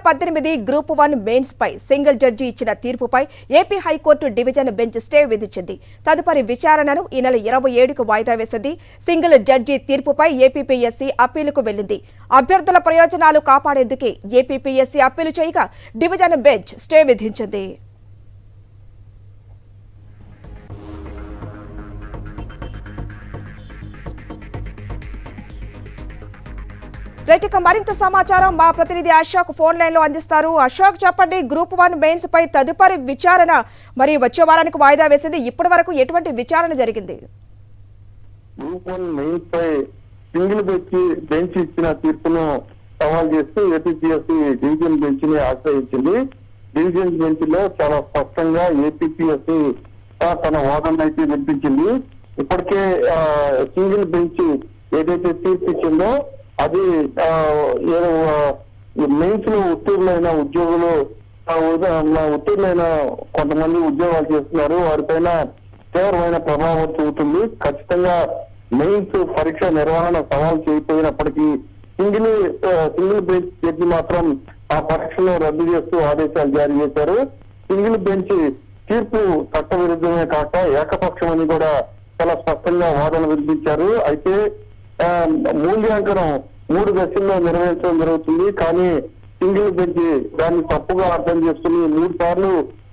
2018 group 1 mains పై single judge ఇచ్చిన తీర్పుపై AP high court division bench stay విధించింది. తదుపరి విచారణను ఈ నెల 27కు వాయిదా వేసింది. సింగిల్ జడ్జి తీర్పుపై ఏపీపీఎస్సీ అప్పీలుకు వెళ్లింది. అభ్యర్థుల ప్రయోజనాలు కాపాడేందుకే ఏపీపీఎస్సీ అప్పీలు చేయగా డివిజన్ బెంచ్ స్టే విధించింది. మరింత సమాచారం మా ప్రతినిధి అశోక్ ఫోన్ లైన్ లో అందిస్తారు. అశోక్, చెప్పండి, గ్రూప్ 1 మెయిన్స్ పై తదుపరి విచారణ మరి వచ్చే వారానికి వాయిదా వేసింది. ఇప్పటి వరకు ఎటువంటి విచారణ జరిగింది? గ్రూప్ 1 మెయిన్స్ పై సింగిల్ బెంచ్ ఇచ్చిన తీర్పును సవాల్ చేస్తూ ఏపీపీఎస్సీ డివిజన్ బెంచ్ ని ఆశ్రయించింది. డివిజన్ బెంచ్ లో చాలా స్పష్టంగా ఏపీపీఎస్సీ తన వాదన అయితే వినిపించింది. ఇప్పటికే సింగిల్ బెంచ్ ఏదైతే తీర్పు ఇచ్చిందో అది మెయిన్స్ లో ఉత్తీర్ణులైన ఉద్యోగులు ఉత్తీర్ణులైన కొంతమంది ఉద్యోగాలు చేస్తున్నారు, వారిపైన తీవ్రమైన ప్రభావం చూపుతుంది. ఖచ్చితంగా మెయిన్స్ పరీక్ష నిర్వహణ సవాల్ చేయకపోయినప్పటికీ సింగిల్ బెంచ్ జడ్జి మాత్రం ఆ పరీక్షను రద్దు చేస్తూ ఆదేశాలు జారీ చేశారు. సింగిల్ బెంచ్ తీర్పు చట్టవిరుద్ధమే కాక ఏకపక్షమని కూడా చాలా స్పష్టంగా వాదన వినిపించారు. అయితే మూల్యాంకనం 3 దశల్లో నిర్వహించడం జరుగుతుంది. కానీ సింగిల్ బెంచ్ దాన్ని తప్పుగా అర్థం చేస్తుంది. 3 సార్లు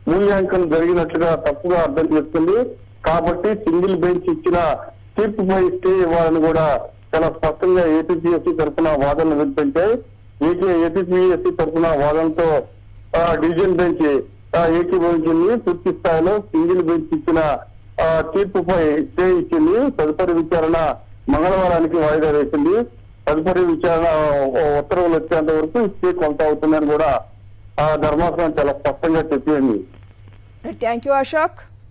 మూల్యాంకనం జరిగినట్లుగా తప్పుగా అర్థం చేస్తుంది. కాబట్టి సింగిల్ బెంచ్ ఇచ్చిన తీర్పుపై స్టే ఇవ్వాలని కూడా చాలా స్పష్టంగా ఏపీపీఎస్సీ తరఫున వాదనలు వినిపించాయి. ఏపీపీఎస్సీ తరఫున వాదనతో డివిజన్ బెంచ్ ఏకీభవించింది. పూర్తి స్థాయిలో సింగిల్ బెంచ్ ఇచ్చిన తీర్పుపై స్టే ఇచ్చింది. తదుపరి విచారణ మంగళవారానికి వాయిదా వేసింది. తదుపరి విచారణ ఉత్తర్వులు వచ్చేంత వరకు స్టే కొనసాగుతుందని కూడా ధర్మాసనం చాలా స్పష్టంగా చెప్పింది. Thank you Ashok.